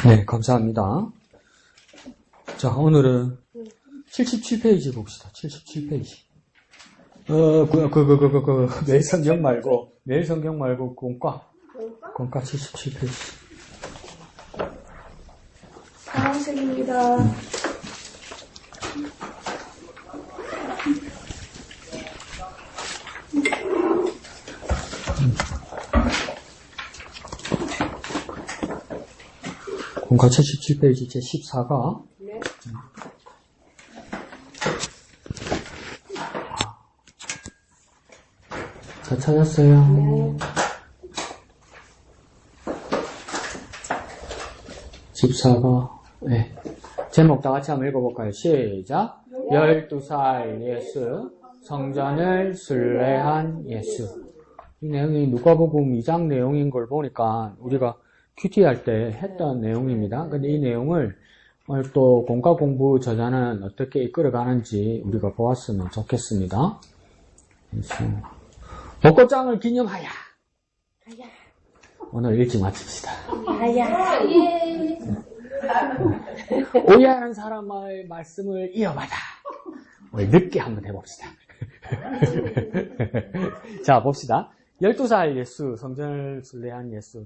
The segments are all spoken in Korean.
네, 감사합니다. 자, 오늘은 77페이지 봅시다. 77페이지. 매일 성경 말고, 공과 77페이지. 파란색입니다. 공과 77페이지 제 14가. 네. 자, 찾았어요. 네. 14가, 네. 제목 다 같이 한번 읽어볼까요? 시작. 12살 예수, 성전을 순례한 예수. 이 내용이 누가복음 2장 내용인 걸 보니까 우리가 큐티 할 때 했던 내용입니다. 근데 이 내용을 또 공과 공부 저자는 어떻게 이끌어가는지 우리가 보았으면 좋겠습니다. 그래서 벚꽃장을 기념하여 오늘 일찍 마칩시다. 오해하는 사람의 말씀을 이어받아 오늘 늦게 한번 해봅시다. 자, 봅시다. 12살 예수, 성전을 순례한 예수.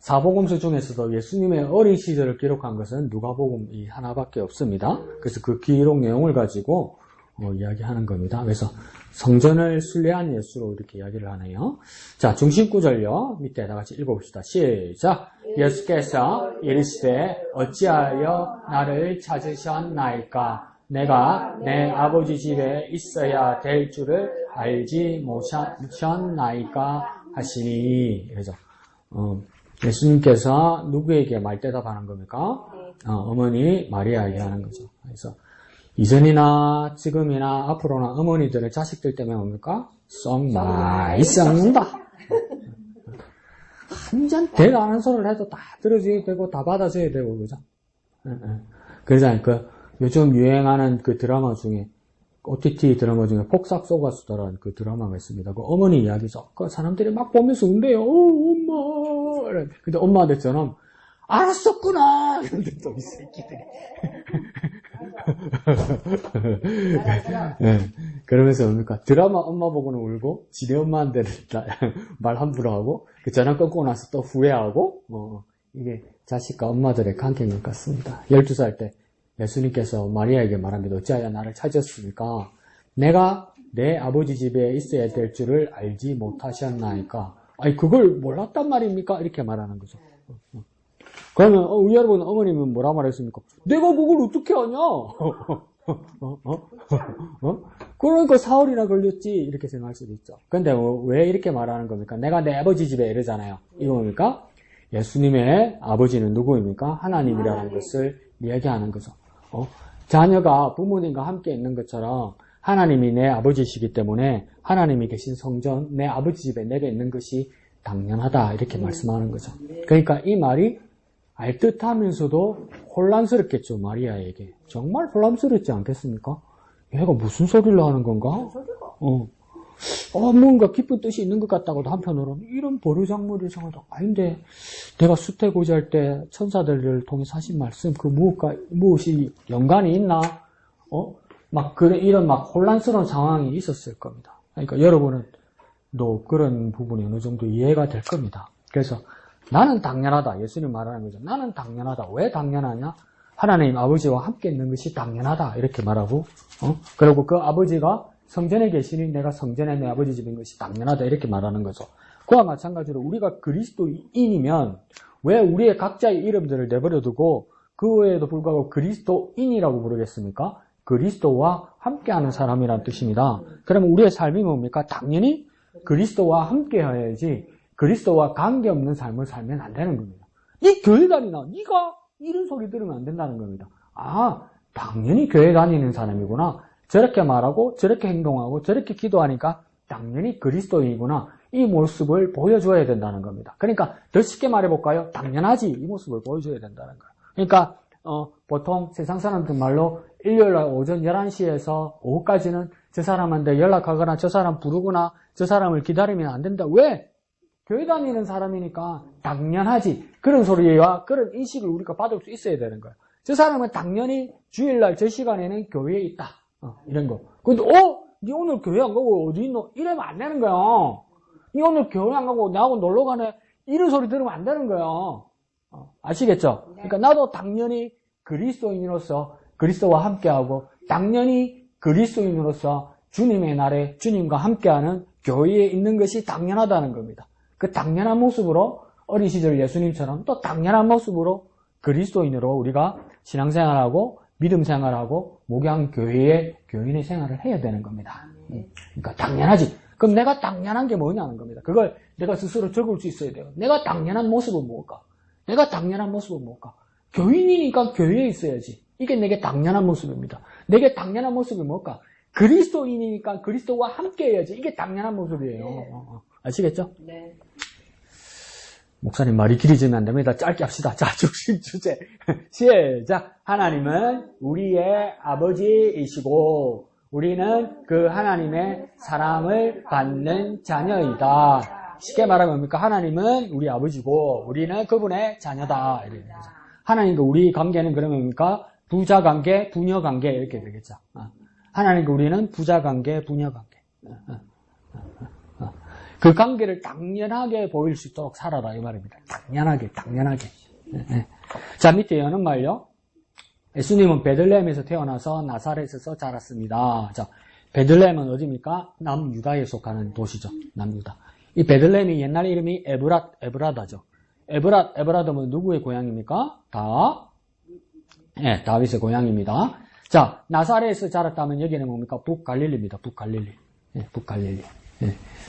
사복음서 중에서도 예수님의 어린 시절을 기록한 것은 누가복음 이 하나밖에 없습니다. 그래서 그 기록 내용을 가지고 이야기하는 겁니다. 그래서 성전을 순례한 예수로 이렇게 이야기를 하네요. 자, 중심 구절요. 밑에 다 같이 읽어봅시다. 시작. 예수께서 이르시되 어찌하여 나를 찾으셨나이까? 내가 내 아버지 집에 있어야 될 줄을 알지 못하셨나이까 하시니. 그래서 예수님께서 누구에게 말대답하는 겁니까? 어머니 마리아에게 하는 거죠. 그래서 이전이나 지금이나 앞으로나 어머니들의 자식들 때문에 뭡니까? 썩 많이 썩는다. 한 잔 대가 안 하는 소리를 해도 다 들어줘야 되고 다 받아줘야 되고 그죠? 그러잖아요. 요즘 유행하는 그 드라마 중에 OTT 드라마 중에 폭삭 속았수다라는 그 드라마가 있습니다. 그 어머니 이야기죠. 그 사람들이 막 보면서 운대요. 엄마. 근데 엄마들처럼 알았었구나. 근데 또 이 새끼들이. 네. 그러면서 뭡니까? 드라마 엄마 보고는 울고, 지네 엄마한테는 말 함부로 하고, 그 전화 끊고 나서 또 후회하고, 이게 자식과 엄마들의 관계인 것 같습니다. 12살 때 예수님께서 마리아에게 말합니다. 어찌하여 나를 찾았습니까? 내가 내 아버지 집에 있어야 될 줄을 알지 못하셨나이까? 아니, 그걸 몰랐단 말입니까? 이렇게 말하는 거죠. 그러면, 우리 여러분, 어머님은 뭐라 말했습니까? 내가 그걸 어떻게 아냐? 그러니까 사흘이나 걸렸지. 이렇게 생각할 수도 있죠. 근데 왜 이렇게 말하는 겁니까? 내가 내 아버지 집에 이러잖아요. 이거 뭡니까? 예수님의 아버지는 누구입니까? 하나님이라는 것을 이야기하는 거죠. 자녀가 부모님과 함께 있는 것처럼 하나님이 내 아버지시기 때문에 하나님이 계신 성전, 내 아버지 집에 내가 있는 것이 당연하다. 이렇게 말씀하는 거죠. 그러니까 이 말이 알듯하면서도 혼란스럽겠죠. 마리아에게. 정말 혼란스럽지 않겠습니까? 얘가 무슨 소리를 하는 건가? 뭔가 깊은 뜻이 있는 것 같다고도 한편으로는 이런 버르장머리를 생각하다. 아닌데 내가 수태고지할 때 천사들을 통해서 하신 말씀 그 무엇이 연관이 있나? 이런 혼란스러운 상황이 있었을 겁니다. 그러니까 여러분은 또 그런 부분이 어느 정도 이해가 될 겁니다. 그래서 나는 당연하다. 예수님 말하는 거죠. 나는 당연하다. 왜 당연하냐? 하나님 아버지와 함께 있는 것이 당연하다. 이렇게 말하고, 그리고 그 아버지가 성전에 계시니 내가 성전에 내 아버지 집인 것이 당연하다. 이렇게 말하는 거죠. 그와 마찬가지로 우리가 그리스도인이면 왜 우리의 각자의 이름들을 내버려두고 그 외에도 불구하고 그리스도인이라고 부르겠습니까? 그리스도와 함께하는 사람이란 뜻입니다. 그러면 우리의 삶이 뭡니까? 당연히 그리스도와 함께해야지 그리스도와 관계없는 삶을 살면 안 되는 겁니다. 네 교회 다니나? 네가 이런 소리 들으면 안 된다는 겁니다. 당연히 교회 다니는 사람이구나. 저렇게 말하고 저렇게 행동하고 저렇게 기도하니까 당연히 그리스도인이구나. 이 모습을 보여줘야 된다는 겁니다. 그러니까 더 쉽게 말해볼까요? 당연하지. 이 모습을 보여줘야 된다는 거예요. 그러니까 보통 세상 사람들 말로 일요일날 오전 11시에서 오후까지는 저 사람한테 연락하거나 저 사람 부르거나 저 사람을 기다리면 안 된다. 왜? 교회 다니는 사람이니까 당연하지. 그런 소리와 그런 인식을 우리가 받을 수 있어야 되는 거예요. 저 사람은 당연히 주일날 저 시간에는 교회에 있다. 이런 거. 근데, 니 오늘 교회 안 가고 어디 있노? 이러면 안 되는 거야. 니 오늘 교회 안 가고 나하고 놀러 가네? 이런 소리 들으면 안 되는 거야. 아시겠죠? 그러니까 나도 당연히 그리스도인으로서 그리스도와 함께하고, 당연히 그리스도인으로서 주님의 날에 주님과 함께하는 교회에 있는 것이 당연하다는 겁니다. 그 당연한 모습으로 어린 시절 예수님처럼 또 당연한 모습으로 그리스도인으로 우리가 신앙생활하고 믿음 생활하고 목양 교회의 교인의 생활을 해야 되는 겁니다. 그러니까 당연하지. 그럼 내가 당연한 게 뭐냐는 겁니다. 그걸 내가 스스로 적을 수 있어야 돼요. 내가 당연한 모습은 뭘까? 내가 당연한 모습은 뭘까? 교인이니까 교회에 있어야지. 이게 내게 당연한 모습입니다. 내게 당연한 모습이 뭘까? 그리스도인이니까 그리스도와 함께 해야지. 이게 당연한 모습이에요. 네. 아시겠죠? 네. 목사님 말이 길어지면 안 됩니다. 짧게 합시다. 자, 중심 주제. 시작. 하나님은 우리의 아버지이시고 우리는 그 하나님의 사랑을 받는 자녀이다. 쉽게 말하면 뭡니까? 하나님은 우리 아버지고 우리는 그분의 자녀다. 이렇게 되죠. 하나님과 우리 관계는 그러면 뭡니까? 부자 관계, 부녀 관계 이렇게 되겠죠. 하나님과 우리는 부자 관계, 부녀 관계. 그 관계를 당연하게 보일 수 있도록 살아라 이 말입니다. 당연하게. 자, 밑에 여는 말요. 예수님은 베들레헴에서 태어나서 나사렛에서 자랐습니다. 자, 베들레헴은 어디입니까? 남유다에 속하는 도시죠. 남유다. 이 베들레헴이 옛날 이름이 에브라다죠. 에브라다면 누구의 고향입니까? 다윗의 고향입니다. 자, 나사렛에서 자랐다면 여기는 뭡니까? 북갈릴리입니다. 북갈릴리.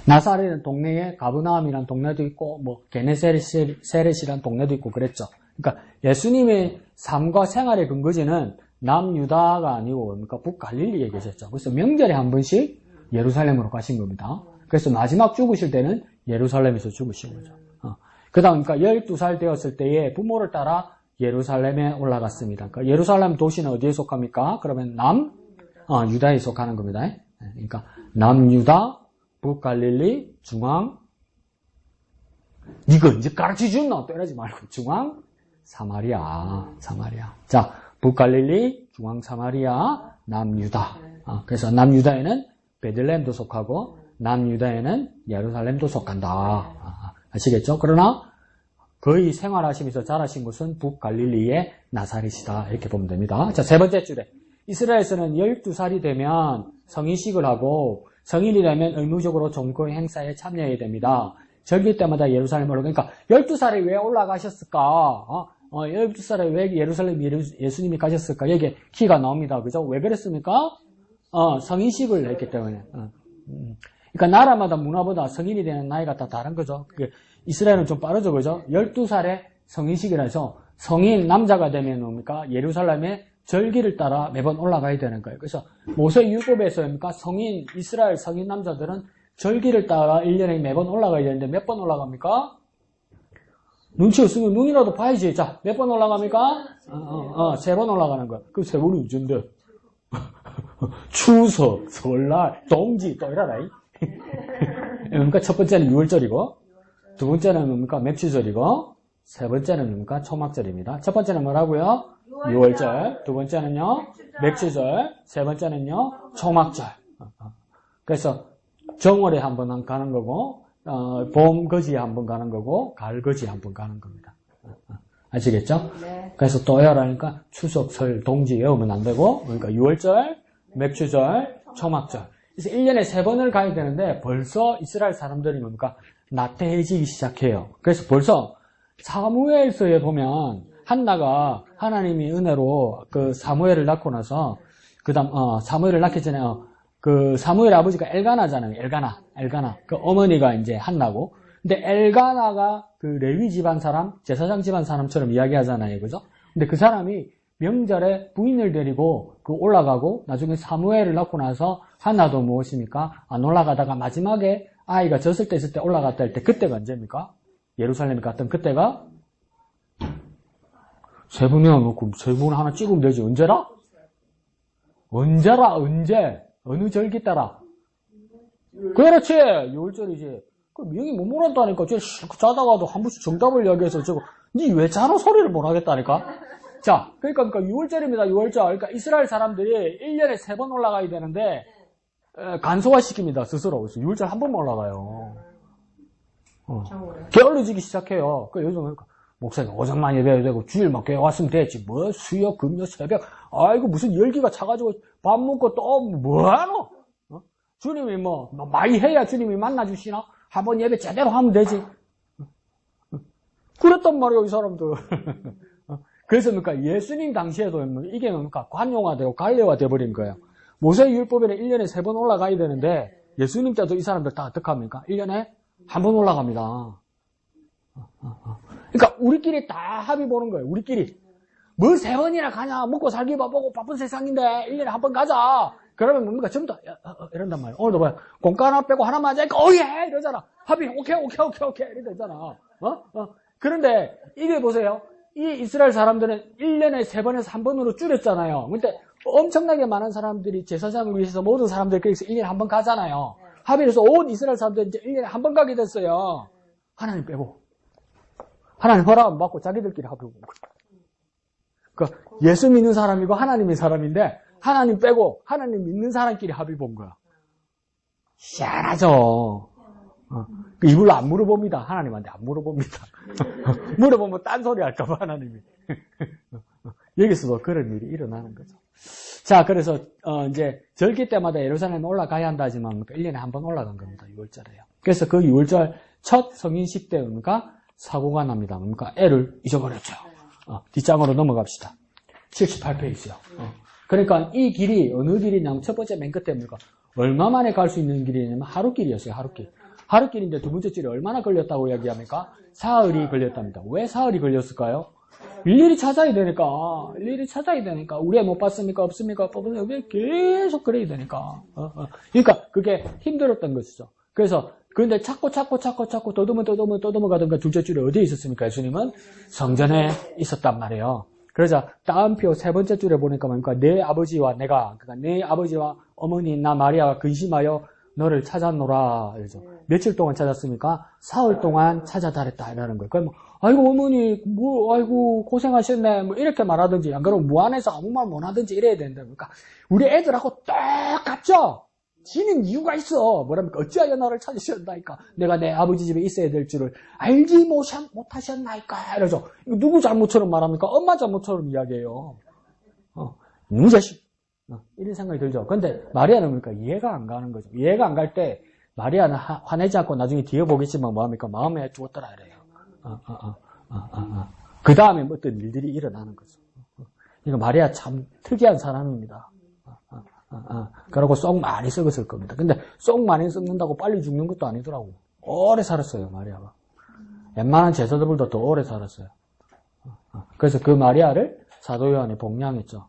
나사렛은 동네에 가브나움이라는 동네도 있고, 게네세렛이라는 동네도 있고 그랬죠. 그러니까 예수님의 삶과 생활의 근거지는 남유다가 아니고 뭡니까? 북갈릴리에 계셨죠. 그래서 명절에 한 번씩 예루살렘으로 가신 겁니다. 그래서 마지막 죽으실 때는 예루살렘에서 죽으신 거죠. 그 다음, 그러니까 12살 되었을 때에 부모를 따라 예루살렘에 올라갔습니다. 그러니까 예루살렘 도시는 어디에 속합니까? 그러면 유다에 속하는 겁니다. 그러니까 남유다, 북갈릴리, 중앙, 이거 이제 가르쳐 줬나? 때리지 말고 중앙, 사마리아. 자, 북갈릴리, 중앙 사마리아, 남유다. 그래서 남유다에는 베들레헴도 속하고 남유다에는 예루살렘도 속한다. 아시겠죠? 그러나 거의 생활하시면서 자라신 곳은 북갈릴리의 나사렛이다. 이렇게 보면 됩니다. 자, 세 번째 줄에 이스라엘에서는 12살이 되면 성인식을 하고 성인이 되면 의무적으로 종교 행사에 참여해야 됩니다. 절기 때마다 예루살렘으로. 그러니까 12살에 왜 올라가셨을까? 12살에 왜 예루살렘 예수님이 가셨을까? 여기에 키가 나옵니다. 그죠? 왜 그랬습니까? 성인식을 했기 때문에. 그러니까 나라마다 문화보다 성인이 되는 나이가 다 다른 거죠. 이스라엘은 좀 빠르죠. 그죠? 12살에 성인식이라 해서 성인 남자가 되면 뭡니까? 예루살렘에 절기를 따라 매번 올라가야 되는 거예요. 그래서 모세율법에서 뭡니까? 이스라엘 성인 남자들은 절기를 따라 1년에 매번 올라가야 되는데 몇 번 올라갑니까? 눈치 없으면 눈이라도 봐야지. 자, 몇 번 올라갑니까? 3번 올라가는 거야. 그럼 3번이 언젠데? 추석, 설날, 동지, 또 이러라. 그러니까 첫 번째는 6월절이고, 두 번째는 뭡니까? 맥주절이고, 세 번째는 뭡니까? 초막절입니다. 첫 번째는 뭐라고요? 6월절. 두 번째는요? 맥주절. 세 번째는요? 초막절. 그래서 정월에 한 번 가는 거고, 봄 거지에 한 번 가는 거고, 가을 거지에 한 번 가는 겁니다. 아시겠죠? 네. 그래서 또 외우라니까 추석, 설, 동지 외우면 안 되고, 그러니까 6월절, 맥주절, 초막절. 그래서 1년에 3번을 가야 되는데 벌써 이스라엘 사람들이 뭡니까? 나태해지기 시작해요. 그래서 벌써 사무엘서에 보면 한나가 하나님이 은혜로 그 사무엘을 낳고 나서 그다음 사무엘을 낳기 전에 그 사무엘의 아버지가 엘가나잖아요. 엘가나. 그 어머니가 이제 한나고. 근데 엘가나가 그 레위 집안 사람, 제사장 집안 사람처럼 이야기하잖아요. 그죠? 근데 그 사람이 명절에 부인을 데리고 그 올라가고 나중에 사무엘을 낳고 나서 한나도 무엇입니까? 안 올라가다가 마지막에 아이가 졌을 때 있을 때 올라갔다 할 때 그때가 언제입니까? 예루살렘에 갔던 그때가 세 분이나 놓고 세 분 하나 찍으면 되지. 언제라? 언제? 어느 절기 따라? 그렇지! 6월절이지. 그 명이 못 몰았다니까. 자다가도 한 번씩 정답을 이야기해서 저거 니 왜 자노 소리를 못 하겠다니까? 자, 그러니까 6월절입니다. 6월절. 그러니까 이스라엘 사람들이 1년에 3번 올라가야 되는데 간소화시킵니다. 스스로. 그래서 6월절 한 번만 올라가요. 게을러지기 시작해요. 그 요즘 목사님 오전만 예배해도 되고 주일 막 교회 왔으면 됐지. 뭐 수요, 금요, 새벽. 아이고 무슨 열기가 차가지고 밥 먹고 또 뭐하노? 주님이 뭐 많이 해야 주님이 만나주시나? 한번 예배 제대로 하면 되지. 그랬단 말이에요, 이 사람들. 그래서 그러니까 예수님 당시에도 이게 뭡니까? 관용화되고 관례화 돼버린 거예요. 모세율법에는 1년에 3번 올라가야 되는데 예수님 때도 이 사람들 다 어떻게 합니까? 1년에 한 번 올라갑니다. 그러니까 우리끼리 다 합의 보는 거예요. 우리끼리. 뭐 3번이나 가냐? 먹고 살기 바쁘고 바쁜 세상인데 1년에 한 번 가자. 그러면 뭡니까? 전부 다 이런단 말이에요. 오늘도 뭐야? 공과 하나 빼고 하나만 하자니까 오예! 이러잖아. 합의 오케이 이러잖아. 그런데 이게 보세요. 이 이스라엘 사람들은 1년에 3번에서 한 번으로 줄였잖아요. 근데 엄청나게 많은 사람들이 제사장을 위해서 모든 사람들이 그래서 1년에 한 번 가잖아요. 합의해서 온 이스라엘 사람들이 이제 1년에 한 번 가게 됐어요. 하나님 빼고. 하나님 허락 안 받고 자기들끼리 합의하고. 그러니까 예수 믿는 사람이고 하나님의 사람인데 하나님 빼고 하나님 믿는 사람끼리 합의 본 거야. 희한하죠. 이걸로 안 물어봅니다. 하나님한테 안 물어봅니다. 물어보면 딴소리 할까봐 하나님이. 여기서도 그런 일이 일어나는 거죠. 자, 그래서 이제 절기 때마다 예루살렘에 올라가야 한다지만 1년에 한 번 올라간 겁니다. 6월절에요. 그래서 그 6월절 첫 성인식 때 뭡니까? 사고가 납니다. 뭡니까? 애를 잊어버렸죠. 뒷장으로 넘어갑시다. 78페이지요. 그러니까 이 길이 어느 길이냐면 첫 번째 맨 끝에 뭡니까? 얼마 만에 갈 수 있는 길이냐면 하루길이었어요. 하루길. 하루길인데 두 번째 줄에 얼마나 걸렸다고 이야기합니까? 사흘이 걸렸답니다. 왜 사흘이 걸렸을까요? 일일이 찾아야 되니까. 우리 애 못 봤습니까? 없습니까? 왜 계속 그래야 되니까. 그러니까 그게 힘들었던 것이죠. 그래서 근데 찾고 더듬어 가던가 둘째 줄에 어디에 있었습니까? 예수님은 성전에 있었단 말이에요. 그러자 따옴표 세 번째 줄에 보니까 뭡니까? 내 아버지와 내가, 그러니까 내 아버지와 어머니 나 마리아가 근심하여 너를 찾았노라. 이러죠. 며칠 동안 찾았습니까? 사흘 동안 찾아다녔다. 이라는 거예요. 그럼, 아이고, 어머니, 아이고, 고생하셨네. 이렇게 말하든지, 안 그러면 무안해서 아무 말 못 하든지 이래야 된다. 그러니까, 우리 애들하고 똑같죠? 지는 이유가 있어. 뭐랍니까? 어찌하여 나를 찾으셨나이까? 내가 내 아버지 집에 있어야 될 줄을 알지 못하셨나이까? 이러죠. 이거 누구 잘못처럼 말합니까? 엄마 잘못처럼 이야기해요. 이 자식. 이런 생각이 들죠. 근데 마리아는 그러니까 이해가 안 가는 거죠. 이해가 안 갈 때 마리아는 화내지 않고 나중에 뒤에 보겠지만 뭐합니까? 마음에 죽었더라 이래요. 그 다음에 어떤 일들이 일어나는 거죠. 이거 마리아 참 특이한 사람입니다. 그러고 쏙 많이 썩었을 겁니다. 근데 쏙 많이 썩는다고 빨리 죽는 것도 아니더라고. 오래 살았어요, 마리아가. 웬만한 제사들보다 더 오래 살았어요. 그래서 그 마리아를 사도 요한이 복량했죠.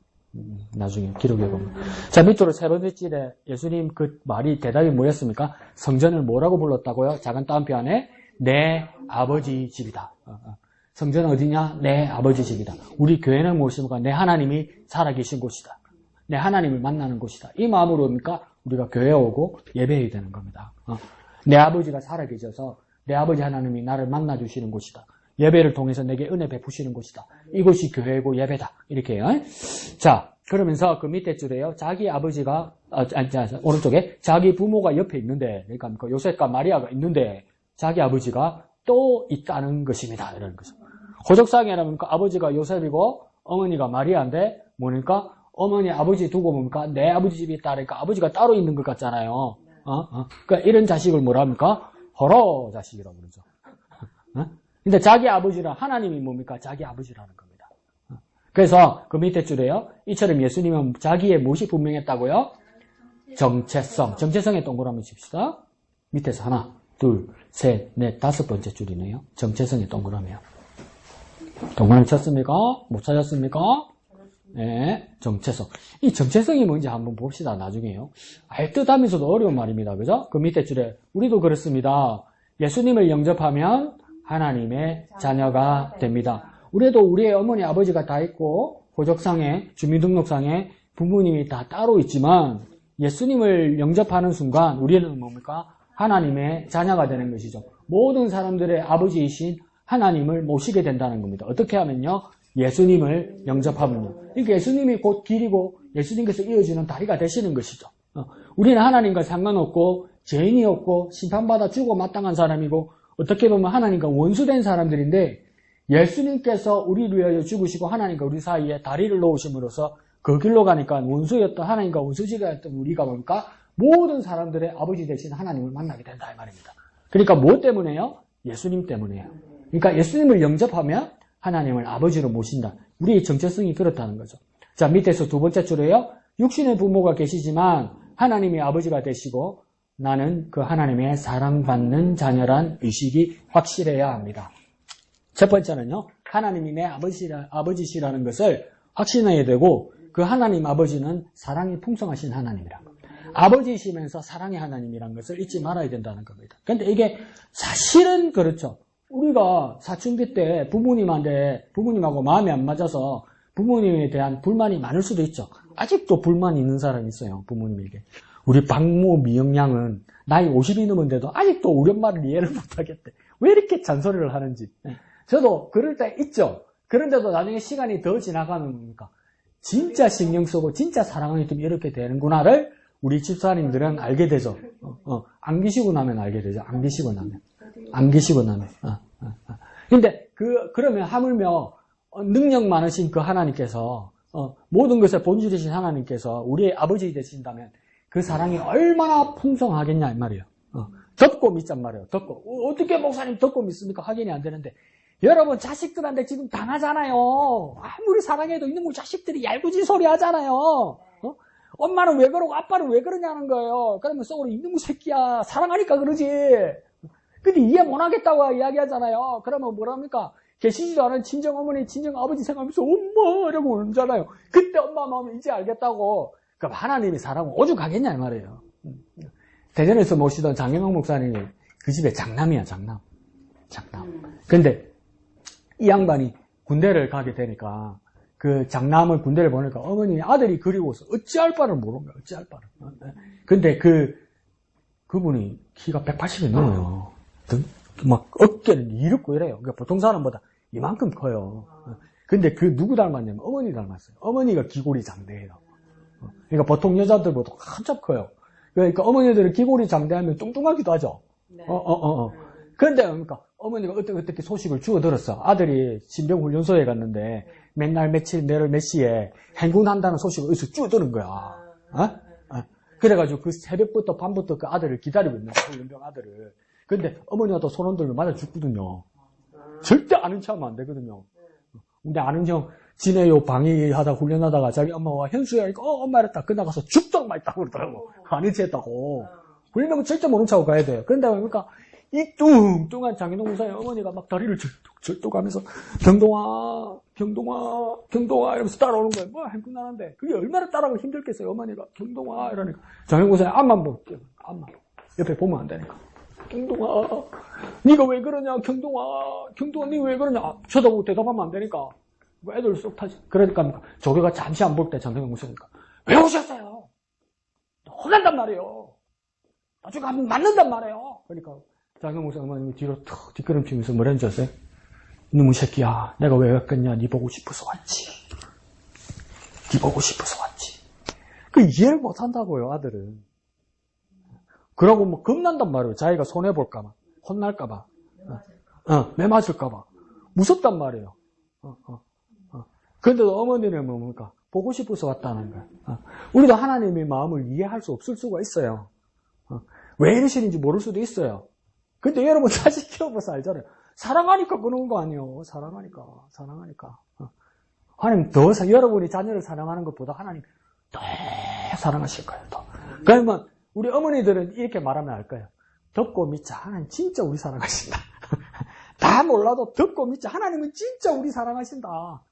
나중에 기록에 보면. 자, 밑으로 세 번째 줄에 예수님 그 말이 대답이 뭐였습니까? 성전을 뭐라고 불렀다고요? 작은 따옴표 안에 내 아버지 집이다. 성전은 어디냐? 내 아버지 집이다. 우리 교회는 무엇입니까? 내 하나님이 살아계신 곳이다. 내 하나님을 만나는 곳이다. 이 마음으로 뭡니까? 우리가 교회에 오고 예배해야 되는 겁니다. 내 아버지가 살아계셔서 내 아버지 하나님이 나를 만나주시는 곳이다. 예배를 통해서 내게 은혜 베푸시는 곳이다. 이곳이 교회고 예배다. 이렇게요. 자, 그러면서 그 밑에 줄에요. 자기 아버지가, 오른쪽에 자기 부모가 옆에 있는데, 그러니까 요셉과 마리아가 있는데, 자기 아버지가 또 있다는 것입니다. 이러는 거죠. 호적상에는 뭡니까? 아버지가 요셉이고, 어머니가 마리아인데, 뭐니까? 어머니, 아버지 두고 뭡니까? 내 아버지 집에 있다. 그러니까 아버지가 따로 있는 것 같잖아요. 그러니까 이런 자식을 뭐라 합니까? 허러 자식이라고 그러죠. 근데 자기 아버지라 하나님이 뭡니까? 자기 아버지라는 겁니다. 그래서 그 밑에 줄에요. 이처럼 예수님은 자기의 무엇이 분명했다고요? 정체성. 정체성에 동그라미 칩시다. 밑에서 하나, 둘, 셋, 넷, 다섯 번째 줄이네요. 정체성에 동그라미요. 동그라미 쳤습니까? 못 찾았습니까? 네, 정체성. 이 정체성이 뭔지 한번 봅시다. 나중에요. 알듯하면서도 어려운 말입니다. 그죠? 그 밑에 줄에 우리도 그렇습니다. 예수님을 영접하면 하나님의 자녀가 됩니다. 우리도 우리의 어머니, 아버지가 다 있고 호적상에, 주민등록상에 부모님이 다 따로 있지만 예수님을 영접하는 순간 우리는 뭡니까? 하나님의 자녀가 되는 것이죠. 모든 사람들의 아버지이신 하나님을 모시게 된다는 겁니다. 어떻게 하면요? 예수님을 영접하면요. 그러니까 예수님이 곧 길이고 예수님께서 이어주는 다리가 되시는 것이죠. 우리는 하나님과 상관없고 죄인이 없고 심판받아 죽어 마땅한 사람이고 어떻게 보면 하나님과 원수된 사람들인데 예수님께서 우리를 위하여 죽으시고 하나님과 우리 사이에 다리를 놓으심으로써 그 길로 가니까 원수였던 하나님과 원수지가였던 우리가 뭡니까? 모든 사람들의 아버지 되신 하나님을 만나게 된다 이 말입니다. 그러니까 뭐 때문에요? 예수님 때문에요. 그러니까 예수님을 영접하면 하나님을 아버지로 모신다. 우리의 정체성이 그렇다는 거죠. 자, 밑에서 두 번째 줄에요. 육신의 부모가 계시지만 하나님이 아버지가 되시고 나는 그 하나님의 사랑받는 자녀란 의식이 확실해야 합니다. 첫 번째는요. 하나님이 내 아버지시라는 것을 확신해야 되고 그 하나님 아버지는 사랑이 풍성하신 하나님이라는 겁니다. 아버지이시면서 사랑의 하나님이라는 것을 잊지 말아야 된다는 겁니다. 그런데 이게 사실은 그렇죠. 우리가 사춘기 때 부모님하고 마음이 안 맞아서 부모님에 대한 불만이 많을 수도 있죠. 아직도 불만이 있는 사람이 있어요. 부모님에게. 우리 박모 미영양은 나이 50이 넘은데도 아직도 우리 엄마를 이해를 못하겠대. 왜 이렇게 잔소리를 하는지. 저도 그럴 때 있죠. 그런데도 나중에 시간이 더 지나가면 뭡니까? 진짜 신경 쓰고 진짜 사랑하기 때문에 이렇게 되는구나를 우리 집사님들은 알게 되죠. 안 계시고 나면 알게 되죠. 안 계시고 나면. 근데 그러면 하물며 능력 많으신 그 하나님께서 모든 것의 본질이신 하나님께서 우리의 아버지 되신다면 그 사랑이 얼마나 풍성하겠냐 이 말이에요. 덮고 믿잔 말이에요. 덮고. 어떻게 목사님 덮고 믿습니까? 확인이 안 되는데. 여러분 자식들한테 지금 당하잖아요. 아무리 사랑해도 이놈의 자식들이 얄궂은 소리 하잖아요. 엄마는 왜 그러고 아빠는 왜 그러냐는 거예요. 그러면 속으로 이놈의 새끼야 사랑하니까 그러지. 근데 이해 못하겠다고 이야기하잖아요. 그러면 뭐랍니까? 계시지도 않은 친정어머니 친정아버지 생각하면서 엄마 이러고 울잖아요. 그때 엄마 마음을 이제 알겠다고. 그럼 하나님이 사랑을 오죽하겠냐 이 말이에요. 대전에서 모시던 장영학 목사님이 그 집에 장남이야 장남. 근데 이 양반이 군대를 가게 되니까 그 장남을 군대를 보내니까 어머니 아들이 그리워서 어찌할 바를 모르는 거야. 어찌할 바를. 근데 그분이 키가 180이 넘어요. 막 어깨는 이렇고 이래요. 그러니까 보통 사람보다 이만큼 커요. 근데 그 누구 닮았냐면 어머니 닮았어요. 어머니가 기골이 장대예요. 그러니까 보통 여자들보다 한참 커요. 그러니까 어머니들은 기골이 장대하면 뚱뚱하기도 하죠. 네. 그런데 그러니까 어머니가 어떻게 소식을 주워 들었어. 아들이 신병훈련소에 갔는데 맨날 며칠 내일 몇 시에 행군한다는 소식을 어디서 주워 들은 거야. 그래가지고 그 새벽부터 밤부터 그 아들을 기다리고 있는 거야. 훈련병 아들을. 근데 어머니가 또 손 흔들면 맞아 죽거든요. 절대 아는 체 하면 안 되거든요. 근데 아는 형 지내요 방위하다 훈련하다가 자기 엄마와 현수야 이거 엄마 이랬다 끝나가서 죽도록 맛있다고 그러더라고. 아는 체 했다고. 훈련병은 절대 모른 척하고 가야 돼요. 그런데 그러니까 이 뚱뚱한 장인동 무사의 어머니가 막 다리를 절뚝 하면서 경동아 이러면서 따라오는 거예요. 뭐 행군하는데 그게 얼마나 따라가기 힘들겠어요. 어머니가 경동아 이러니까 장인동 무사의 앞만 볼게요. 앞만 옆에 보면 안 되니까. 경동아 네가 왜 그러냐 경동아 네 왜 그러냐 쳐다보고 대답하면 안 되니까 뭐 애들 쏙 타지. 그러니까 조교가 잠시 안 볼 때 장인동 무사니까 왜 오셨어요? 혼난단 말이에요. 나중에 가면 맞는단 말이에요. 그러니까 장경 목사 어머님이 뒤로 툭 뒷걸음치면서 뭐라는 줄 아세요? 이놈의 새끼야 내가 왜 왔겠냐 네 보고 싶어서 왔지. 그 이해를 못한다고요 아들은. 그러고 뭐 겁난단 말이에요. 자기가 손해볼까봐 혼날까봐 매 맞을까봐 무섭단 말이에요. 그런데도 어머니는 뭡니까? 보고 싶어서 왔다는 거예요. 우리도 하나님의 마음을 이해할 수 없을 수가 있어요. 왜 이러시는지 모를 수도 있어요. 근데 여러분 자식 키워봐서 알잖아요. 사랑하니까 그런 거 아니에요. 사랑하니까. 하나님 여러분이 자녀를 사랑하는 것보다 하나님 더 사랑하실 거예요. 더. 그러면 우리 어머니들은 이렇게 말하면 알 거예요. 덮고 믿자. 하나님 진짜 우리 사랑하신다. 다 몰라도 덮고 믿자. 하나님은 진짜 우리 사랑하신다.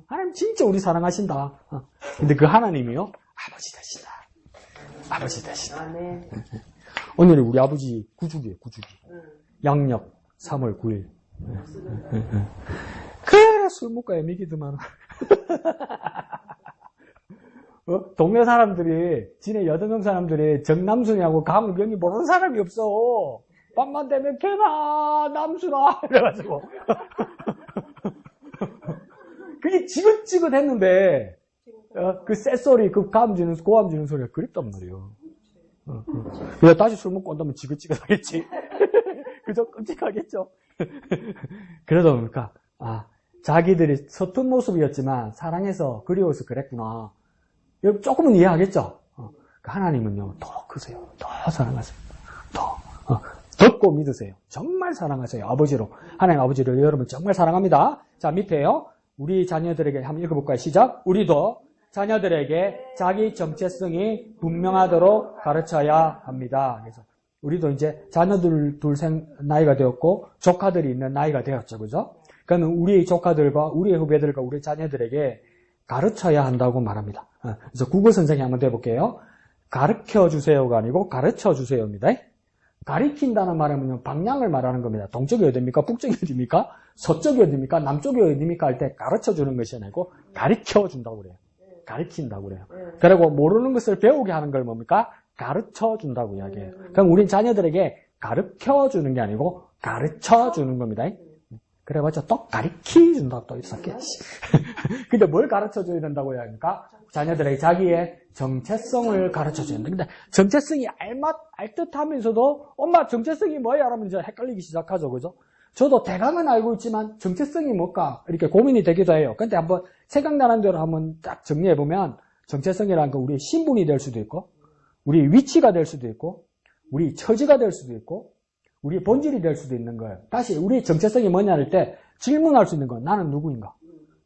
하나님 진짜 우리 사랑하신다. 근데 그 하나님이요 아버지 되시다. 네. 오늘이 우리 아버지 구주기예요. 양력 3월 9일. 그래 술 먹고 애미기드만. 동네 사람들이 진해 8명 사람들이 정남순이하고 가문경이 모르는 사람이 없어. 밤만 되면 개나 남수나 이래가지고 그게 지긋지긋했는데 그 쇳소리, 그 고함 지는 소리가 그립단 말이에요. 그래서 다시 술 먹고 온다면 지긋지긋하겠지. 그저 끔찍하겠죠. 그래도 뭡니까? 자기들이 서툰 모습이었지만 사랑해서 그리워서 그랬구나. 조금은 이해하겠죠. 하나님은요 더 크세요. 더 사랑하세요. 듣고 믿으세요. 정말 사랑하세요. 아버지로. 하나님 아버지를 여러분 정말 사랑합니다. 자, 밑에요. 우리 자녀들에게 한번 읽어볼까요? 시작. 우리도 자녀들에게 자기 정체성이 분명하도록 가르쳐야 합니다. 그래서 우리도 이제 자녀들 둘 나이가 되었고 조카들이 있는 나이가 되었죠. 그죠? 그러면 우리 조카들과 우리 후배들과 우리 자녀들에게 가르쳐야 한다고 말합니다. 그래서 국어 선생님 한번 해볼게요. 가르쳐 주세요가 아니고 가르쳐 주세요입니다. 가리킨다는 말은 방향을 말하는 겁니다. 동쪽이 어디입니까? 북쪽이 어디입니까? 서쪽이 어디입니까? 남쪽이 어디입니까? 할 때 가르쳐 주는 것이 아니고 가르쳐 준다고 그래요. 가르친다고 그래요. 그리고 모르는 것을 배우게 하는 걸 뭡니까? 가르쳐 준다고 이야기해요. 그럼 우린 자녀들에게 가르쳐 주는 게 아니고 가르쳐 주는 겁니다. 그래봤자 또 가르치 준다고 또 있었겠지. 근데 뭘 가르쳐 줘야 된다고 해야 합니까? 자녀들에게 자기의 정체성을 가르쳐 줘야 된다. 근데 정체성이 알듯하면서도 엄마 정체성이 뭐야? 라면 이제 헷갈리기 시작하죠. 그죠? 저도 대강은 알고 있지만 정체성이 뭘까? 이렇게 고민이 되기도 해요. 근데 한번 생각나는 대로 한번 딱 정리해보면 정체성이라는 건 우리의 신분이 될 수도 있고 우리 위치가 될 수도 있고 우리 처지가 될 수도 있고 우리의 본질이 될 수도 있는 거예요. 다시 우리 정체성이 뭐냐 할 때 질문할 수 있는 건 나는 누구인가?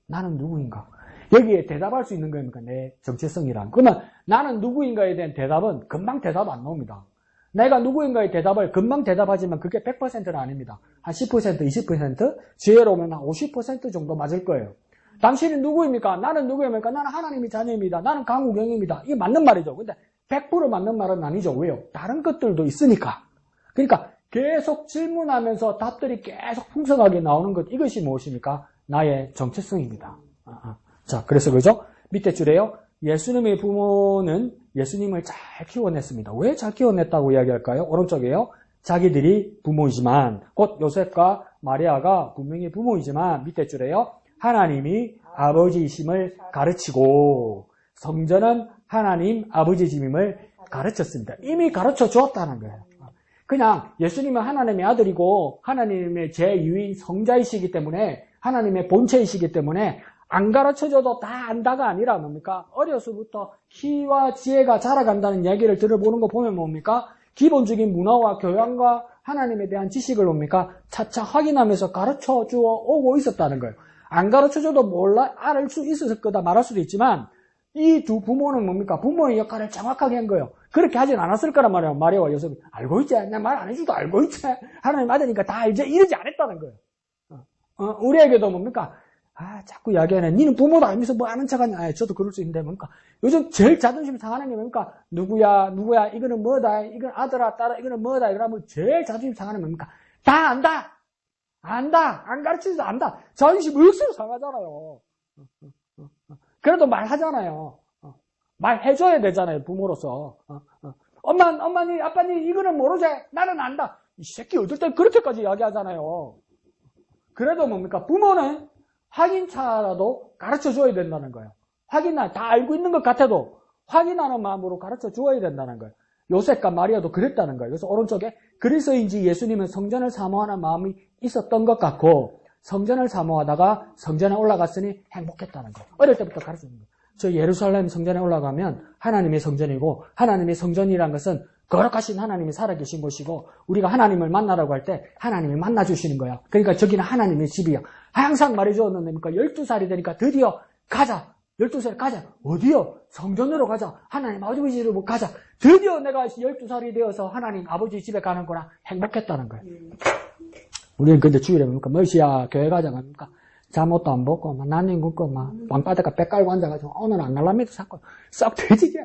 나는 누구인가? 여기에 대답할 수 있는 겁니까? 내 정체성이란. 그러면 나는 누구인가에 대한 대답은 금방 대답 안 나옵니다. 내가 누구인가의 대답을 금방 대답하지만 그게 100%는 아닙니다. 한 10%, 20%, 지혜로 오면 한 50% 정도 맞을 거예요. 당신은 누구입니까? 나는 누구입니까? 나는 하나님의 자녀입니다. 나는 강우경입니다. 이게 맞는 말이죠. 근데 100% 맞는 말은 아니죠. 왜요? 다른 것들도 있으니까. 그러니까 계속 질문하면서 답들이 계속 풍성하게 나오는 것, 이것이 무엇입니까? 나의 정체성입니다. 자, 그래서 그죠? 밑에 줄에요. 예수님의 부모는 예수님을 잘 키워냈습니다. 왜 잘 키워냈다고 이야기할까요? 오른쪽에요. 자기들이 부모이지만, 곧 요셉과 마리아가 분명히 부모이지만, 밑에 줄에요. 하나님이 아버지이심을 가르치고, 성전은 하나님 아버지이심을 가르쳤습니다. 이미 가르쳐 주었다는 거예요. 그냥 예수님은 하나님의 아들이고 하나님의 제2의 성자이시기 때문에 하나님의 본체이시기 때문에 안 가르쳐줘도 다 안다가 아니라 뭡니까? 어려서부터 키와 지혜가 자라간다는 얘기를 들어보는 거 보면 뭡니까? 기본적인 문화와 교양과 하나님에 대한 지식을 뭡니까? 차차 확인하면서 가르쳐 주어 오고 있었다는 거예요. 안 가르쳐줘도 알 수 있었을 거다 말할 수도 있지만 이 두 부모는 뭡니까? 부모의 역할을 정확하게 한 거예요. 그렇게 하진 않았을 거란 말이에요. 마리아와 요셉이. 알고 있지? 나 말 안 해줘도 알고 있지? 하나님 아들이니까 다 알지? 이러지 않았다는 거예요. 우리에게도 뭡니까? 자꾸 이야기하네. 니는 부모도 알면서 뭐 아는 척하냐. 저도 그럴 수 있는데 뭡니까? 요즘 제일 자존심이 상하는 게 뭡니까? 누구야? 이거는 뭐다? 이건 아들아, 딸아, 이거는 뭐다? 이러면 제일 자존심 상하는 게 뭡니까? 다 안다! 안다! 안 가르치지도 안다! 자존심 억수로 상하잖아요. 그래도 말하잖아요. 말해줘야 되잖아요, 부모로서. 엄마니, 아빠니, 이거는 모르지? 나는 안다. 이 새끼 어떨 땐 그렇게까지 이야기하잖아요. 그래도 뭡니까? 부모는 확인차라도 가르쳐 줘야 된다는 거예요. 다 알고 있는 것 같아도 확인하는 마음으로 가르쳐 줘야 된다는 거예요. 요셉과 마리아도 그랬다는 거예요. 그래서 오른쪽에 그래서인지 예수님은 성전을 사모하는 마음이 있었던 것 같고 성전을 사모하다가 성전에 올라갔으니 행복했다는 거예요. 어릴 때부터 가르쳐 주는 거예요. 저 예루살렘 성전에 올라가면 하나님의 성전이고 하나님의 성전이란 것은 거룩하신 하나님이 살아계신 곳이고 우리가 하나님을 만나라고 할 때 하나님이 만나주시는 거야. 그러니까 저기는 하나님의 집이야. 항상 말해주었는데 12살이 되니까 드디어 가자. 12살에 가자. 어디요? 성전으로 가자. 하나님 아버지 집으로 가자. 드디어 내가 12살이 되어서 하나님 아버지 집에 가는구나. 행복했다는 거예요. 우리는 근데 주일에 뭡니까? 멀시야 교회 가자. 뭡니까? 잠옷도 안 벗고, 난닝 굽고, 방바닥에 배 깔고 앉아가지고, 오늘 안 날라미도 샀고, 썩 돼지게.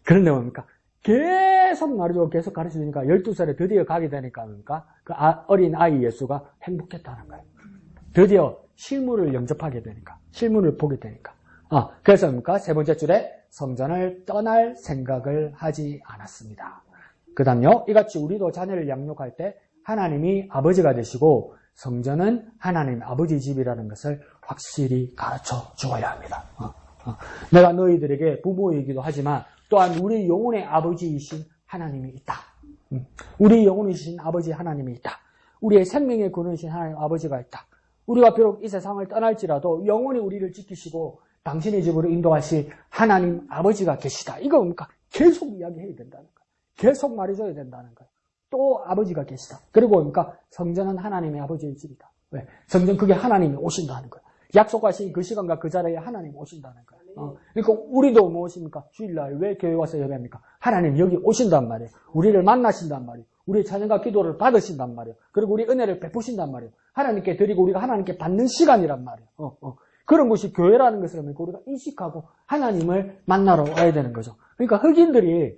그런데 뭡니까? 계속 말해주고 계속 가르쳐주니까 12살에 드디어 가게 되니까 뭡니까? 그 어린 아이 예수가 행복했다는 거예요. 드디어 실물을 영접하게 되니까, 실물을 보게 되니까. 그래서 뭡니까? 세 번째 줄에 성전을 떠날 생각을 하지 않았습니다. 그 다음요. 이같이 우리도 자녀를 양육할 때 하나님이 아버지가 되시고 성전은 하나님 아버지 집이라는 것을 확실히 가르쳐 주어야 합니다. 내가 너희들에게 부모이기도 하지만 또한 우리 영혼의 아버지이신 하나님이 있다. 우리 영혼이신 아버지 하나님이 있다. 우리의 생명의 근원이신 하나님 아버지가 있다. 우리가 비록 이 세상을 떠날지라도 영원히 우리를 지키시고 당신의 집으로 인도하실 하나님 아버지가 계시다. 이거 뭡니까? 계속 이야기해야 된다는 거예요. 계속 말해줘야 된다는 거예요. 또 아버지가 계시다. 그리고 뭡니까? 성전은 하나님의 아버지의 집이다. 왜? 성전 그게 하나님이 오신다는 거예요. 약속하신 그 시간과 그 자리에 하나님 오신다는 거예요. 그러니까 우리도 무엇입니까? 주일날 왜 교회 와서 예배합니까? 하나님 여기 오신단 말이에요. 우리를 만나신단 말이에요. 우리의 찬양과 기도를 받으신단 말이에요. 그리고 우리 은혜를 베푸신단 말이에요. 하나님께 드리고 우리가 하나님께 받는 시간이란 말이에요. 그런 것이 교회라는 것을 우리가 인식하고 하나님을 만나러 와야 되는 거죠. 그러니까 흑인들이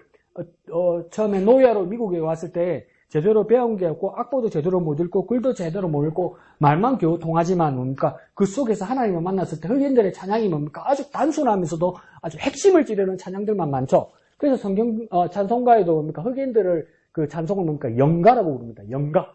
처음에 노예로 미국에 왔을 때 제대로 배운 게 없고 악보도 제대로 못 읽고 글도 제대로 못 읽고 말만 겨우 통하지만 뭡니까? 그 속에서 하나님을 만났을 때 흑인들의 찬양이 뭡니까? 아주 단순하면서도 아주 핵심을 찌르는 찬양들만 많죠. 그래서 성경 찬송가에도 뭡니까? 흑인들을 그 찬송을 뭡니까? 영가라고 부릅니다. 영가.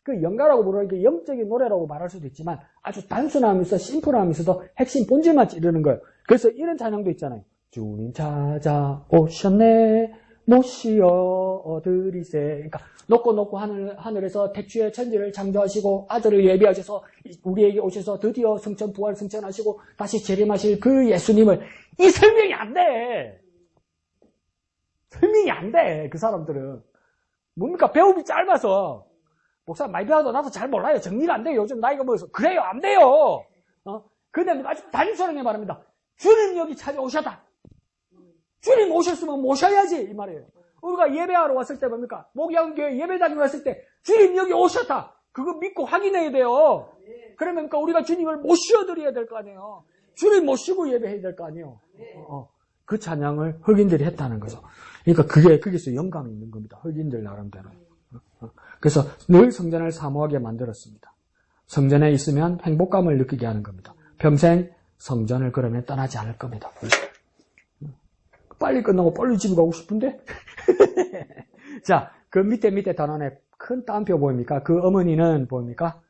그 영가라고 부르는 게 영적인 노래라고 말할 수도 있지만 아주 단순하면서 심플하면서도 핵심 본질만 찌르는 거예요. 그래서 이런 찬양도 있잖아요. 주님 찾아오셨네 모시어 드리세. 그러니까 높고 하늘에서 태초에 천지를 창조하시고 아들을 예비하셔서 우리에게 오셔서 드디어 성천 부활 승천하시고 다시 재림하실 그 예수님을 이 설명이 안 돼. 설명이 안 돼. 그 사람들은 뭡니까? 배움이 짧아서 목사 많이 배워도 나도 잘 몰라요. 정리가 안 돼요. 요즘 나이가 먹어서 그래요. 안 돼요. 근데 아주 단순하게 말합니다. 주님 여기 찾아오셨다. 주님 오셨으면 모셔야지 이 말이에요. 우리가 예배하러 왔을 때 뭡니까? 목양교회 예배 다니러 왔을 때 주님 여기 오셨다. 그거 믿고 확인해야 돼요. 그러면 그러니까 우리가 주님을 모셔드려야 될 거 아니에요. 주님 모시고 예배해야 될 거 아니에요. 그 찬양을 흑인들이 했다는 거죠. 그러니까 거기서 영감이 있는 겁니다. 흑인들 나름대로. 그래서 늘 성전을 사모하게 만들었습니다. 성전에 있으면 행복감을 느끼게 하는 겁니다. 평생 성전을 그러면 떠나지 않을 겁니다. 빨리 끝나고 빨리 집에 가고 싶은데? 자, 그 밑에 단원에 큰 따옴표 보입니까? 그 어머니는 보입니까?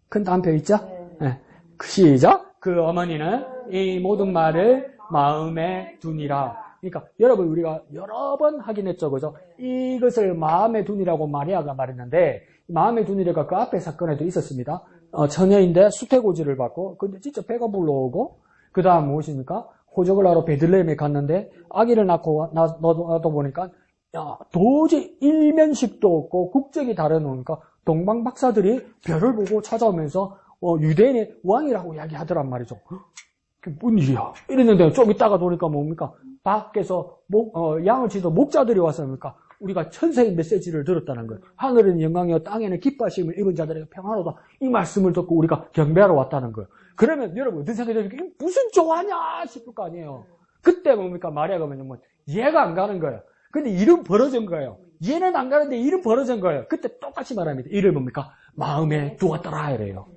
큰 따옴표 있죠? 네. 시작! 그 어머니는 이 모든 말을 마음에 두니라. 그러니까 여러분 우리가 여러 번 확인했죠. 그죠? 이것을 마음에 두니라고 마리아가 말했는데 마음에 두니라가 그 앞에 사건에도 있었습니다. 처녀인데 수태고지를 받고 근데 진짜 배가 불러오고 그 다음 무엇입니까? 호적을 하러 베들레헴에 갔는데 아기를 낳고 놔둬 보니까 도저히 일면식도 없고 국적이 다르니까 동방 박사들이 별을 보고 찾아오면서 유대인의 왕이라고 이야기하더란 말이죠. 그게 뭔 일이야? 이랬는데 좀 있다가 보니까 뭡니까? 밖에서 양을 치던 목자들이 와서 뭡니까? 우리가 천사의 메시지를 들었다는 거예요. 하늘은 영광이요 땅에는 기뻐하심을 입은 자들에게 평안하다. 이 말씀을 듣고 우리가 경배하러 왔다는 거예요. 그러면 여러분 어떤 생각이 들까? 무슨 좋아하냐 싶을 거 아니에요. 그때 뭡니까? 마리아가 뭐냐면 이해가 안 가는 거예요. 근데 일은 벌어진 거예요. 이해는 안 가는데 일은 벌어진 거예요. 그때 똑같이 말합니다. 일을 뭡니까? 마음에 두었더라 이래요.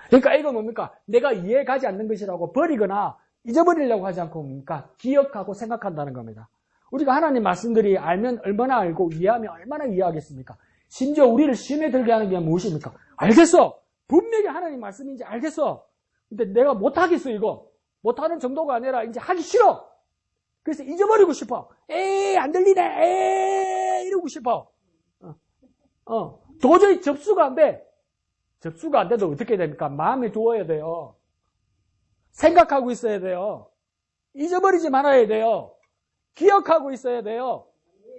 그러니까 이거 뭡니까? 내가 이해 가지 않는 것이라고 버리거나 잊어버리려고 하지 않고 뭡니까? 기억하고 생각한다는 겁니다. 우리가 하나님 말씀들이 알면 얼마나 알고 이해하면 얼마나 이해하겠습니까? 심지어 우리를 시험에 들게 하는 게 무엇입니까? 알겠어. 분명히 하나님 말씀인지 알겠어. 근데 내가 못하겠어 이거. 못하는 정도가 아니라 이제 하기 싫어. 그래서 잊어버리고 싶어. 에이 안 들리네. 에이 이러고 싶어. 도저히 접수가 안 돼. 접수가 안 돼도 어떻게 됩니까? 마음에 두어야 돼요. 생각하고 있어야 돼요. 잊어버리지 말아야 돼요. 기억하고 있어야 돼요.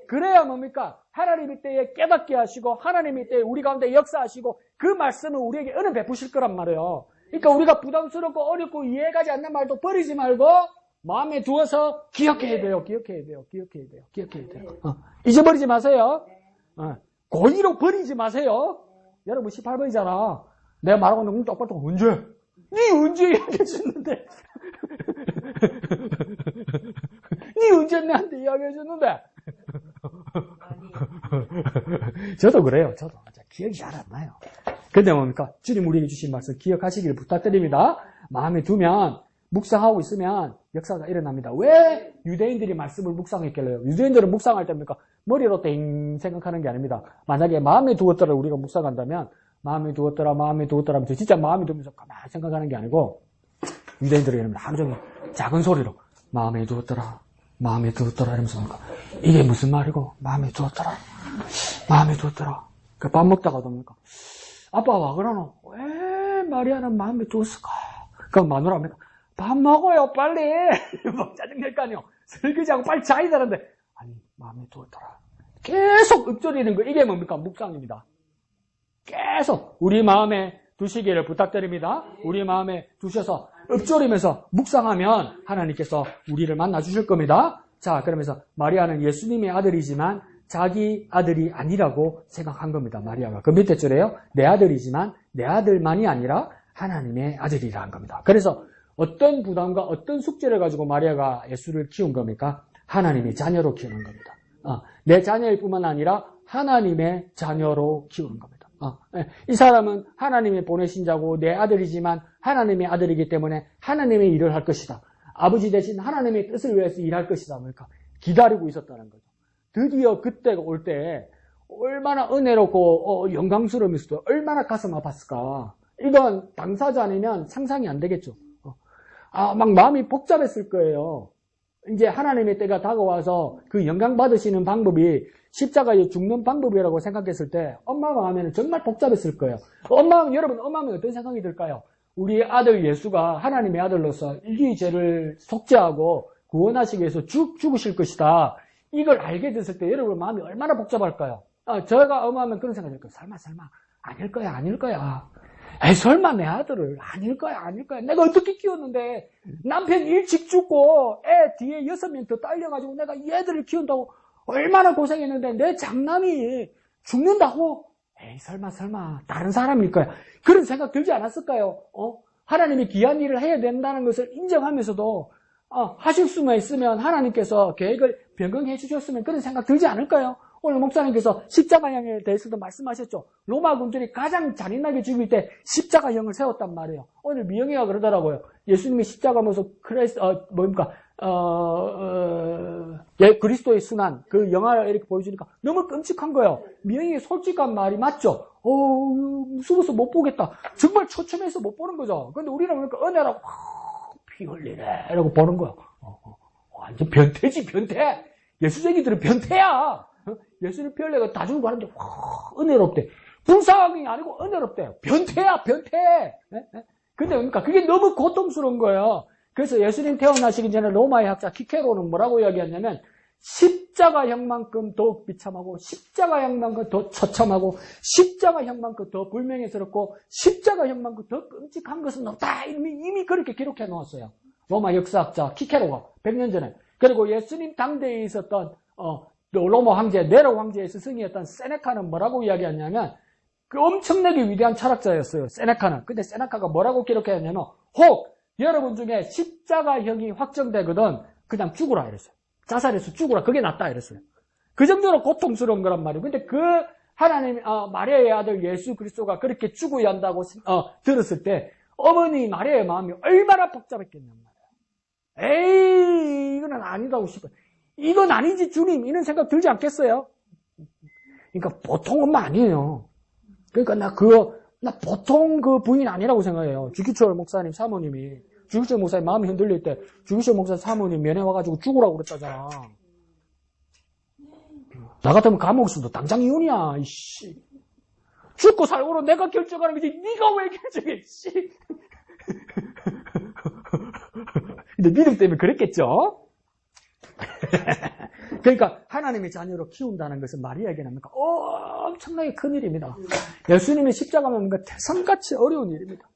그래야 뭡니까? 하나님이 때에 깨닫게 하시고 하나님이 때에 우리 가운데 역사하시고 그 말씀을 우리에게 은혜 베푸실 거란 말이에요. 그러니까 우리가 부담스럽고 어렵고 이해가지 않는 말도 버리지 말고 마음에 두어서 기억해야 돼요. 기억해야 돼요. 잊어버리지 마세요. 고의로 버리지 마세요. 여러분 18번이잖아. 내가 말하고 있는 거 똑바로 언제? 네 언제 이야기해줬는데? 네 언제 내한테 이야기해줬는데? 저도 그래요. 저도 기억이 잘 안 나요. 근데 뭡니까? 주님 우리에게 주신 말씀 기억하시길 부탁드립니다. 마음에 두면 묵상하고 있으면 역사가 일어납니다. 왜 유대인들이 말씀을 묵상했길래요? 유대인들은 묵상할 때입니까? 머리로 땡 생각하는 게 아닙니다. 만약에 마음에 두었더라 우리가 묵상한다면 마음에 두었더라 하면서 진짜 마음에 두면서 가만히 생각하는 게 아니고 유대인들은 하루 종일 작은 소리로 마음에 두었더라 이러면서 이게 무슨 말이고 마음에 두었더라 그 밥 먹다가도 뭡니까? 아빠 와 그러노? 왜 마리아는 마음에 두었을까? 그럼 마누라입니까? 밥 먹어요 빨리 막 짜증낼 거 아니요. 설거지하고 빨리 자야 되는데 아니 마음에 두었더라 계속 읊조리는 거 이게 뭡니까? 묵상입니다. 계속 우리 마음에 두시기를 부탁드립니다. 우리 마음에 두셔서 읊조리면서 묵상하면 하나님께서 우리를 만나 주실 겁니다. 자, 그러면서 마리아는 예수님의 아들이지만 자기 아들이 아니라고 생각한 겁니다. 마리아가. 그 밑에 줄에요. 내 아들이지만 내 아들만이 아니라 하나님의 아들이라는 겁니다. 그래서 어떤 부담과 어떤 숙제를 가지고 마리아가 예수를 키운 겁니까? 하나님의 자녀로 키우는 겁니다. 내 자녀일 뿐만 아니라 하나님의 자녀로 키우는 겁니다. 이 사람은 하나님이 보내신 자고 내 아들이지만 하나님의 아들이기 때문에 하나님의 일을 할 것이다. 아버지 대신 하나님의 뜻을 위해서 일할 것이다. 그러니까 기다리고 있었다는 거죠. 드디어 그때가 올 때 얼마나 은혜롭고 영광스러우면서도 얼마나 가슴 아팠을까. 이건 당사자 아니면 상상이 안 되겠죠. 막 마음이 복잡했을 거예요. 이제 하나님의 때가 다가와서 그 영광 받으시는 방법이 십자가에 죽는 방법이라고 생각했을 때 엄마 마음에는 정말 복잡했을 거예요. 여러분 엄마 마음에 어떤 생각이 들까요? 우리 아들 예수가 하나님의 아들로서 이 죄를 속죄하고 구원하시기 위해서 죽으실 것이다. 이걸 알게 됐을 때 여러분 마음이 얼마나 복잡할까요? 저희가 엄마하면 그런 생각이 들 거예요. 설마 아닐 거야. 에이 설마 내 아들을 아닐 거야. 내가 어떻게 키웠는데 남편 일찍 죽고 애 뒤에 6명 더 딸려가지고 내가 이 애들을 키운다고 얼마나 고생했는데 내 장남이 죽는다고? 에이 설마 다른 사람일 거야. 그런 생각 들지 않았을까요? 하나님이 귀한 일을 해야 된다는 것을 인정하면서도 하실 수만 있으면 하나님께서 계획을 변경해 주셨으면 그런 생각 들지 않을까요? 오늘 목사님께서 십자가형에 대해서도 말씀하셨죠. 로마 군들이 가장 잔인하게 죽일 때 십자가형을 세웠단 말이에요. 오늘 미영이가 그러더라고요. 예수님이 십자가 모습 그리스도의 순환 그 영화를 이렇게 보여주니까 너무 끔찍한 거예요. 미영이의 솔직한 말이 맞죠. 무서워서 못 보겠다. 정말 처참해서 못 보는 거죠. 그런데 우리는 그러니까 은혜라고 피 흘리네 라고 보는 거예요. 완전 변태지 변태. 예수쟁이들은 변태야. 예수님 피 흘려가 다 죽은 거 하는데 은혜롭대. 불쌍이 아니고 은혜롭대요. 변태야 변태. 근데 그러니까 그게 너무 고통스러운 거예요. 그래서 예수님 태어나시기 전에 로마의 학자 키케로는 뭐라고 이야기했냐면 십자가형만큼 더욱 비참하고 십자가형만큼 더 처참하고 십자가형만큼 더 불명예스럽고 십자가형만큼 더 끔찍한 것은 없다. 이미 그렇게 기록해 놓았어요. 로마 역사학자 키케로가 100년 전에. 그리고 예수님 당대에 있었던 로마 황제 네로 황제의 스승이었던 세네카는 뭐라고 이야기했냐면 그 엄청나게 위대한 철학자였어요. 세네카는. 근데 세네카가 뭐라고 기록했냐면 혹 여러분 중에 십자가형이 확정되거든 그냥 죽으라 이랬어요. 자살해서 죽으라. 그게 낫다 이랬어요. 그 정도로 고통스러운 거란 말이에요. 근데 그 하나님 마리아의 아들 예수 그리스도가 그렇게 죽어야 한다고 들었을 때 어머니 마리아의 마음이 얼마나 복잡했겠냔 말이에요. 에이 이거는 아니다고 싶어요. 이건 아니지 주님 이런 생각 들지 않겠어요? 그러니까 보통 엄마 아니에요. 그러니까 나 보통 그 부인 아니라고 생각해요. 주기철 목사님 사모님이 주기철 목사님 마음이 흔들릴 때 주기철 목사님 사모님 면회 와가지고 죽으라고 그랬잖아. 나 같으면 감옥 있어도 당장 이혼이야. 이씨. 죽고 살고로 내가 결정하는 거지 네가 왜 결정해. 씨. 근데 믿음 때문에 그랬겠죠? 그러니까 하나님의 자녀로 키운다는 것은 마리아에게는 엄청나게 큰 일입니다. 예수님의 십자가는 뭔가 태산같이 어려운 일입니다.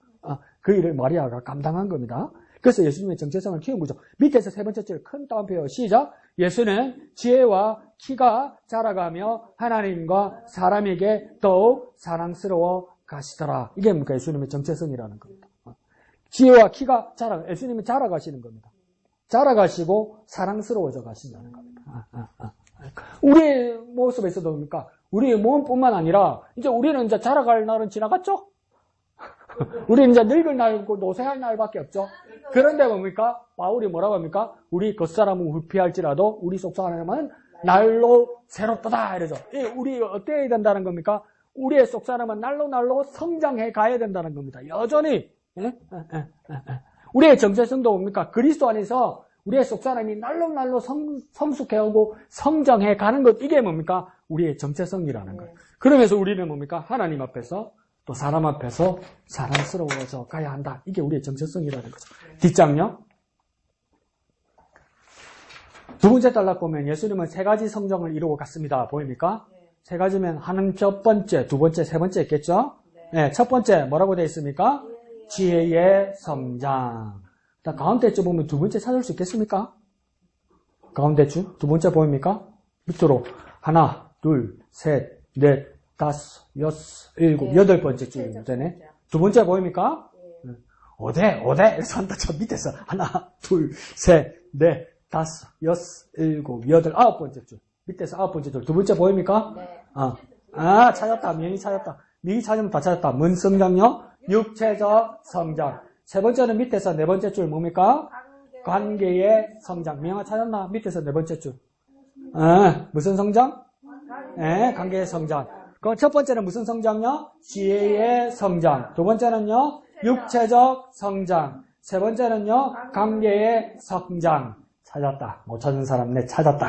그 일을 마리아가 감당한 겁니다. 그래서 예수님의 정체성을 키운 거죠. 밑에서 세 번째 줄 큰 따옴표요. 시작. 예수는 지혜와 키가 자라가며 하나님과 사람에게 더욱 사랑스러워 가시더라. 이게 뭡니까? 예수님의 정체성이라는 겁니다. 지혜와 키가 예수님은 자라가시는 겁니다. 자라가시고 사랑스러워져 가신다는 겁니다. 우리의 모습에서도 뭡니까? 우리의 몸뿐만 아니라 이제 우리는 이제 자라갈 날은 지나갔죠? 우리 이제 늙을 날고 노쇠할 날밖에 없죠. 그런데 뭡니까? 바울이 뭐라고 합니까? 우리 겉사람은 후피할지라도 우리 속사람은 날로 새롭다 이러죠. 우리 어때야 된다는 겁니까? 우리의 속사람은 날로 성장해 가야 된다는 겁니다. 여전히 우리의 정체성도 뭡니까? 그리스도 안에서 우리의 속사람이 날로 성숙해오고 성장해 가는 것, 이게 뭡니까? 우리의 정체성이라는 거예요. 그러면서 우리는 뭡니까? 하나님 앞에서 또 사람 앞에서 사랑스러워져 가야 한다. 이게 우리의 정체성이라는 거죠. 뒷장요. 두 번째 단락 보면 예수님은 세 가지 성정을 이루고 갔습니다. 보입니까? 세 가지면 하는 첫 번째, 두 번째, 세 번째 있겠죠? 네, 첫 번째 뭐라고 되어 있습니까? 지혜의 성장. 가운데 줄 보면 두 번째 찾을 수 있겠습니까? 가운데 줄 두 번째 보입니까? 밑으로 하나, 둘, 셋, 넷, 다섯, 여섯, 일곱, 여덟 번째 줄 되네. 두 번째 보입니까? 오대 그래서 한다. 저 밑에서 하나, 둘, 셋, 넷, 다섯, 여섯, 일곱, 여덟, 아홉 번째 줄. 밑에서 아홉 번째 줄. 두 번째 보입니까? 네. 찾았다. 명이 찾았다. 명이 찾으면 다 찾았다. 뭔 성장요? 육체적 성장. 세 번째는 밑에서 네 번째 줄 뭡니까? 관계의 성장. 명아 찾았나? 밑에서 네 번째 줄. 무슨 성장? 관계의 성장. 그럼 첫 번째는 무슨 성장요? 지혜의 성장. 두 번째는요? 육체적 성장. 세 번째는요? 관계의 성장. 찾았다. 못 찾은 사람 네 찾았다.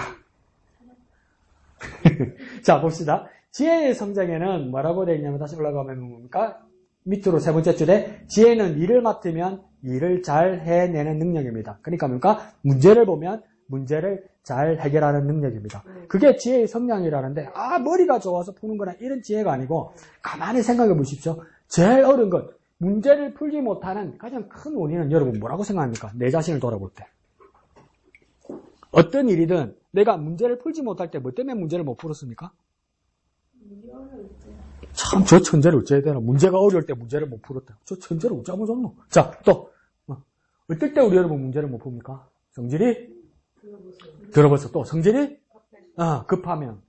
자, 봅시다. 지혜의 성장에는 뭐라고 되어 있냐면 다시 올라가면 뭡니까? 밑으로 세 번째 줄에 지혜는 일을 맡으면 일을 잘 해내는 능력입니다. 그러니까 뭡니까? 문제를 보면 문제를 잘 해결하는 능력입니다. 그게 지혜의 성장이라는데 머리가 좋아서 푸는 거나 이런 지혜가 아니고 가만히 생각해 보십시오. 제일 어려운 것, 문제를 풀지 못하는 가장 큰 원인은 여러분 뭐라고 생각합니까? 내 자신을 돌아볼 때. 어떤 일이든 내가 문제를 풀지 못할 때 뭐 때문에 문제를 못 풀었습니까? 참, 저 천재를 어째야 되나? 문제가 어려울 때 문제를 못 풀었다. 저 천재를 어쩌면 좋노? 자, 또 어떨 때 우리 여러분 문제를 못 풉니까? 성질이? 들어보세요. 또 성질이? 급하면.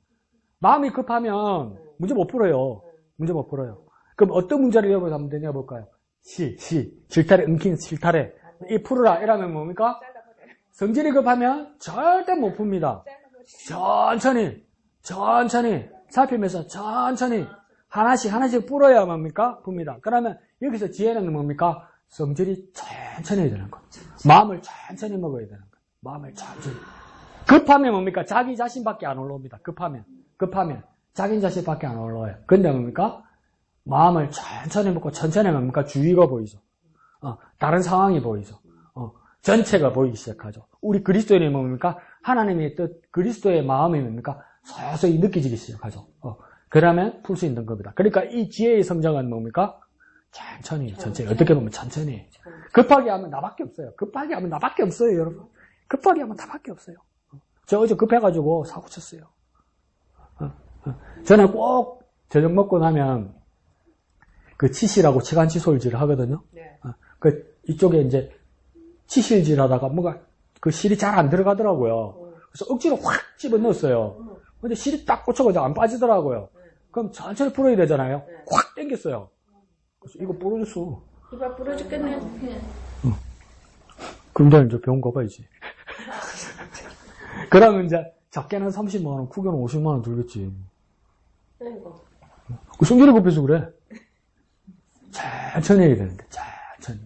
마음이 급하면 문제 못 풀어요. 문제 못 풀어요. 그럼 어떤 문제를 여러분 한번 내볼까요? 실타래, 엉킨 실타래. 이 풀어라. 이러면 뭡니까? 성질이 급하면 절대 못 풉니다. 천천히 살피면서 천천히 하나씩 풀어야 뭡니까? 풉니다. 그러면 여기서 지혜는 뭡니까? 성질이 천천히 해야 되는 거. 마음을 천천히 먹어야 되는 거. 마음을 천천히. 급하면 뭡니까? 자기 자신밖에 안 올라옵니다. 급하면 자기 자신밖에 안 올라와요. 근데 뭡니까? 마음을 천천히 먹고 천천히 뭡니까? 주위가 보이죠. 다른 상황이 보이죠. 전체가 보이기 시작하죠. 우리 그리스도인이 뭡니까? 하나님의 뜻, 그리스도의 마음이 뭡니까? 서서히 느껴지기 시작하죠. 그러면 풀 수 있는 겁니다. 그러니까 이 지혜의 성장은 뭡니까? 천천히. 어떻게 보면 천천히. 급하게 하면 나밖에 없어요. 여러분. 급하게 하면 나밖에 없어요. 저 어제 급해가지고 사고 쳤어요. 저는 꼭 저녁 먹고 나면 그 치실하고 치간치솔질을 하거든요. 이쪽에 이제 치실질 하다가 뭐가 그 실이 잘 안 들어가더라고요. 그래서 억지로 확 집어 넣었어요. 근데 실이 딱 꽂혀가지고 안 빠지더라고요. 그럼 천천히 풀어야 되잖아요. 확 당겼어요. 그래서 이거 부러졌어. 이봐 부러졌겠네. 그럼 이제 병원 가봐야지. 그러면 이제 작게는 30만 원, 크게는 50만 원 들겠지. 그 성질이 급해서 그래. 천천히 해야 되는데, 천천히.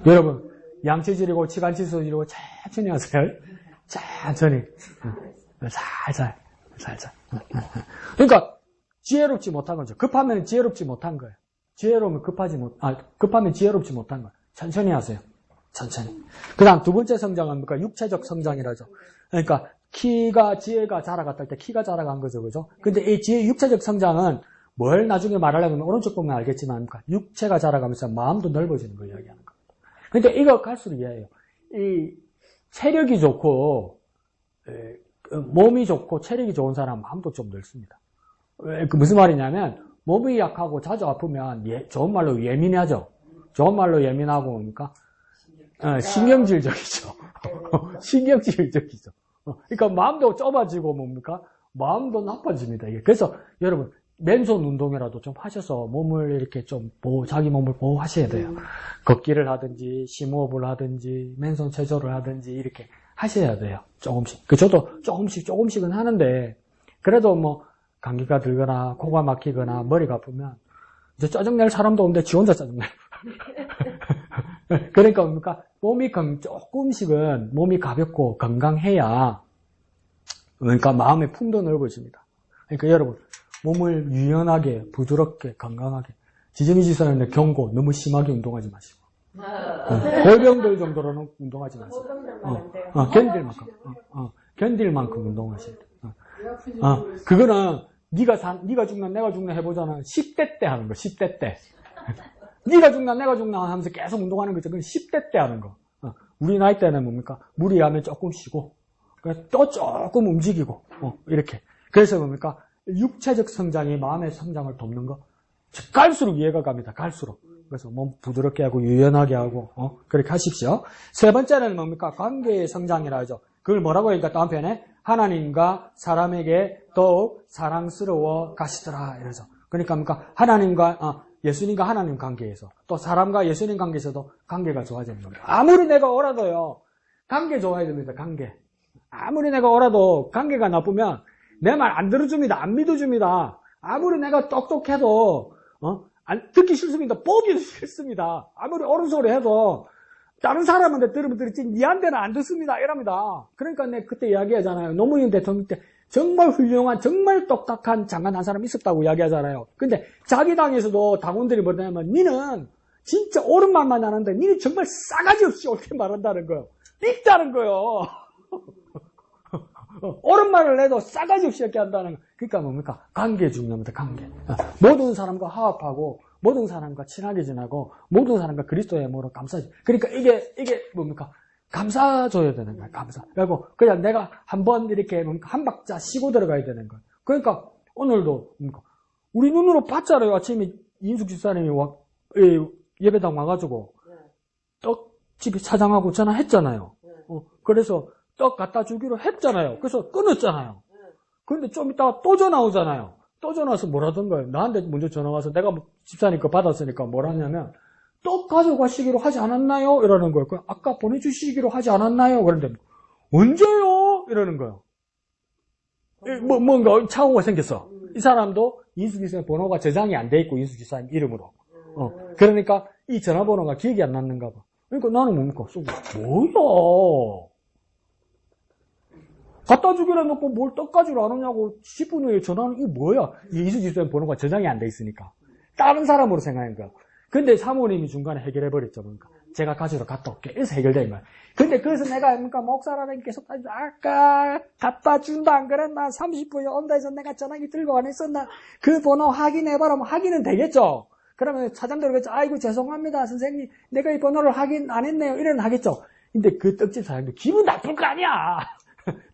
여러분, 양치질이고 치간치솔질이고 천천히 하세요. 천천히. 살살. 그러니까 지혜롭지 못한 거죠. 급하면 지혜롭지 못한 거예요. 급하면 지혜롭지 못한 거예요. 천천히 하세요. 천천히. 그 다음 두 번째 성장은 뭡니까? 육체적 성장이라죠. 그러니까 지혜가 자라갔다 할 때 키가 자라간 거죠. 그죠? 근데 이 육체적 성장은 뭘 나중에 말하려면 오른쪽 보면 알겠지만 육체가 자라가면서 마음도 넓어지는 걸 이야기하는 겁니다. 근데 이거 갈수록 이해해요. 이 체력이 좋고 몸이 좋고 체력이 좋은 사람 마음도 좀 넓습니다. 그 무슨 말이냐면 몸이 약하고 자주 아프면 좋은 말로 예민하죠. 좋은 말로 예민하고 뭡니까? 신경질적이죠. 신경질적이죠. 그러니까 마음도 좁아지고 뭡니까? 마음도 나빠집니다. 그래서 여러분 맨손 운동이라도 좀 하셔서 몸을 이렇게 좀 자기 몸을 보호하셔야 돼요. 걷기를 하든지, 심호흡을 하든지, 맨손 체조를 하든지, 이렇게 하셔야 돼요. 조금씩. 저도 조금씩은 하는데, 그래도 뭐, 감기가 들거나, 코가 막히거나, 머리가 아프면, 이제 짜증낼 사람도 없는데, 지 혼자 짜증내요. 그러니까 뭡니까? 조금씩은 몸이 가볍고 건강해야, 그러니까 마음의 품도 넓어집니다. 그러니까 여러분, 몸을 유연하게, 부드럽게, 건강하게. 지정희 지사님의 경고, 너무 심하게 운동하지 마시고. 골병들 정도로는 운동하지 마시고. 견딜 만큼 운동하셔야 돼요. 그거는 네가 죽나 내가 죽나 해보자는 10대 때 하는 거, 10대 때. 네가 죽나 내가 죽나 하면서 계속 운동하는 거죠. 그건 10대 때 하는 거. 우리 나이 때는 뭡니까? 무리하면 조금 쉬고, 또 조금 움직이고, 이렇게. 그래서 뭡니까? 육체적 성장이 마음의 성장을 돕는 거. 갈수록 이해가 갑니다. 갈수록. 그래서 몸 부드럽게 하고 유연하게 하고 그렇게 하십시오. 세 번째는 뭡니까? 관계의 성장이라 하죠. 그걸 뭐라고 하니까 다음 편에 하나님과 사람에게 더욱 사랑스러워 가시더라 이러죠. 그러니까 뭡니까? 하나님과 예수님과 하나님 관계에서 또 사람과 예수님 관계에서도 관계가 좋아지는 겁니다. 아무리 내가 어라도요. 관계 좋아야 됩니다. 관계. 아무리 내가 어라도 관계가 나쁘면 내 말 안 들어줍니다. 안 믿어줍니다. 아무리 내가 똑똑해도 듣기 싫습니다. 보기도 싫습니다. 아무리 옳은 소리 해도 다른 사람한테 들으면 들었지 니한테는 안 듣습니다. 이랍니다. 그러니까 내가 그때 이야기하잖아요. 노무현 대통령 때 정말 훌륭한 정말 똑똑한 장관 한 사람 있었다고 이야기하잖아요. 근데 자기 당에서도 당원들이 뭐냐면 니는 진짜 옳은 말만 하는데 니는 정말 싸가지 없이 옳게 말한다는 거예요. 있다는 거예요. 옳은 말을 해도 싸가지 없이 이렇게 한다는 거. 그러니까 뭡니까? 관계 중요합니다. 관계. 모든 사람과 화합하고 모든 사람과 친하게 지내고 모든 사람과 그리스도의 몸으로 감싸지. 그러니까 이게 뭡니까? 감싸줘야 되는 거예요. 감싸. 그리고 그냥 내가 한번 이렇게 한 박자 쉬고 들어가야 되는 거예요. 그러니까 오늘도 뭡니까? 우리 눈으로 봤잖아요. 아침에 인숙 집사님이 예배당 와가지고 떡집이 사장하고 전화했잖아요. 그래서 떡 갖다 주기로 했잖아요. 그래서 끊었잖아요. 그런데 좀 이따가 또 전화 오잖아요. 또 전화 와서 뭐라던 거예요. 나한테 먼저 전화 와서 내가 집사님 거 받았으니까 뭐라 하냐면 떡 가져가시기로 하지 않았나요? 이러는 거예요. 아까 보내주시기로 하지 않았나요? 그런데 언제요? 이러는 거예요. 뭔가 착오가 생겼어. 이 사람도 인숙 지사님 번호가 저장이 안 돼 있고 인숙 지사님 이름으로. 그러니까 이 전화번호가 기억이 안 났는가 봐. 그러니까 나는 뭡니까? 뭐야? 갖다 주기로 해놓고 뭘 떡가지로 안 오냐고 10분 후에 전화하는 이게 뭐야? 인숙 지사님 번호가 저장이 안 돼 있으니까. 다른 사람으로 생각한 거야. 근데 사모님이 중간에 해결해버렸죠. 그러니까 제가 가지러 갔다 올게. 이래서 해결된 거야. 근데 그래서 내가 목사라는 계속 아까 갖다 준다 안 그랬나? 30분에 온다 해서 내가 전화기 들고 안 했었나? 그 번호 확인해봐라. 뭐 확인은 되겠죠. 그러면 차장대로 그랬죠. 아이고 죄송합니다 선생님. 내가 이 번호를 확인 안 했네요. 이래는 하겠죠. 근데 그 떡집 사장도 기분 나쁠 거 아니야.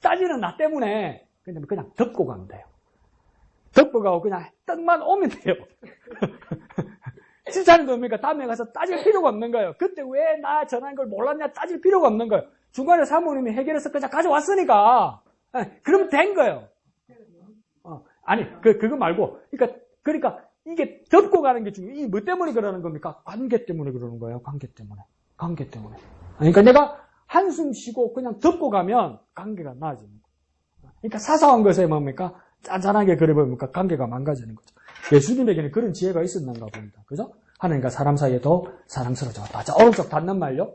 따지는 나 때문에 그냥 덮고 가면 돼요. 덮고 가고 그냥 떡만 오면 돼요. 집사님도 뭡니까? 다음에 가서 따질 필요가 없는 거예요. 그때 왜 나 전화한 걸 몰랐냐 따질 필요가 없는 거예요. 중간에 사모님이 해결해서 그냥 가져왔으니까. 그러면 된 거예요. 아니, 그거 말고. 그러니까 이게 덮고 가는 게 중요해요. 이게 뭐 때문에 그러는 겁니까? 관계 때문에 그러는 거예요. 관계 때문에. 그러니까 내가 한숨 쉬고 그냥 덮고 가면 관계가 나아지는 거예요. 그러니까 사소한 것에 뭡니까? 짠짠하게 그려보니까 관계가 망가지는 거죠. 예수님에게는 그런 지혜가 있었는가 봅니다. 그죠? 하나님과 사람 사이에도 사랑스러워졌다. 자, 오른쪽 닫는 말요.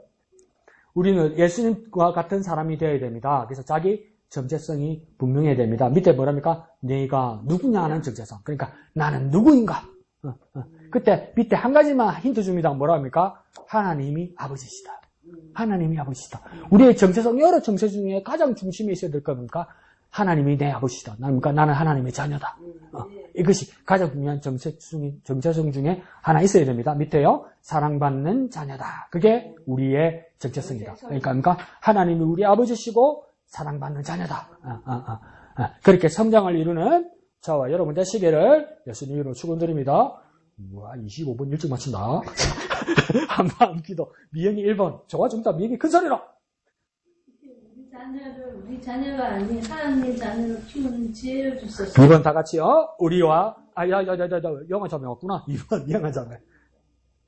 우리는 예수님과 같은 사람이 되어야 됩니다. 그래서 자기 정체성이 분명해야 됩니다. 밑에 뭐랍니까? 내가 누구냐 하는 정체성. 그러니까 나는 누구인가? 그때 밑에 한 가지만 힌트 줍니다. 뭐랍니까? 하나님이 아버지시다. 하나님이 아버지시다. 우리의 정체성, 여러 정체 중에 가장 중심에 있어야 될 겁니까? 하나님이 내 아버지다. 나는 하나님의 자녀다. 이것이 가장 중요한 정체성 중에 하나 있어야 됩니다. 밑에요. 사랑받는 자녀다. 그게 우리의 정체성이다. 그러니까 하나님이 우리 아버지시고 사랑받는 자녀다. 그렇게 성장을 이루는 저와 여러분 되시기를 예수님 이름으로 축원드립니다. 우와, 25분 일찍 마친다. 한밤 기도. 미영이 1번. 저와 좀 더 미영이 큰 소리로. 우리 자녀가 아닌 하나님의 자녀로 키우는 지혜를 주소서. 2번 다 같이요. 우리와 영어 자매였구나. 2번 영어 자매.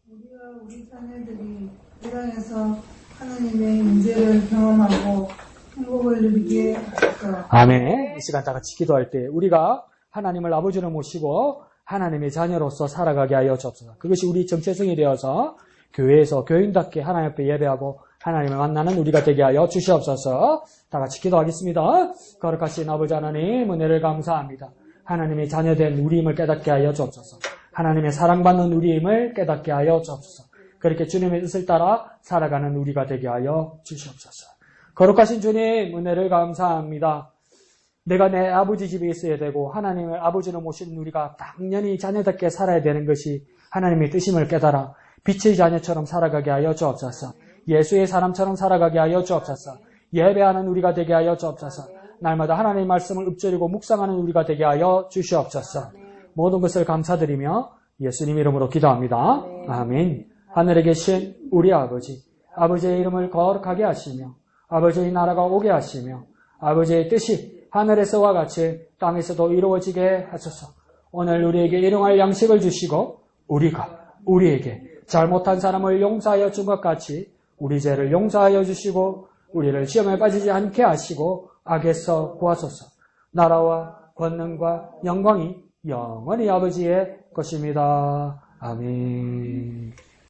우리와 우리 자녀들이 이 땅에서 하나님의 임재를 경험하고 행복을 누리게 하소서. 아멘. 이 시간 다 같이 기도할 때 우리가 하나님을 아버지로 모시고 하나님의 자녀로서 살아가게 하여 주옵소서. 그것이 우리 정체성이 되어서 교회에서 교인답게 하나님 앞에 예배하고 하나님을 만나는 우리가 되게 하여 주시옵소서. 다 같이 기도하겠습니다. 거룩하신 아버지 하나님, 은혜를 감사합니다. 하나님의 자녀된 우리임을 깨닫게 하여 주옵소서. 하나님의 사랑받는 우리임을 깨닫게 하여 주옵소서. 그렇게 주님의 뜻을 따라 살아가는 우리가 되게 하여 주시옵소서. 거룩하신 주님, 은혜를 감사합니다. 내가 내 아버지 집에 있어야 되고 하나님을 아버지로 모시는 우리가 당연히 자녀답게 살아야 되는 것이 하나님의 뜻임을 깨달아 빛의 자녀처럼 살아가게 하여 주옵소서. 예수의 사람처럼 살아가게 하여 주옵소서. 예배하는 우리가 되게 하여 주옵소서. 날마다 하나님의 말씀을 읊조리고 묵상하는 우리가 되게 하여 주시옵소서. 모든 것을 감사드리며 예수님 이름으로 기도합니다. 아멘. 하늘에 계신 우리 아버지, 아버지의 이름을 거룩하게 하시며 아버지의 나라가 오게 하시며 아버지의 뜻이 하늘에서와 같이 땅에서도 이루어지게 하소서. 오늘 우리에게 일용할 양식을 주시고 우리가 우리에게 잘못한 사람을 용서하여 준 것 같이 우리 죄를 용서하여 주시고 우리를 시험에 빠지지 않게 하시고 악에서 구하소서. 나라와 권능과 영광이 영원히 아버지의 것입니다. 아멘.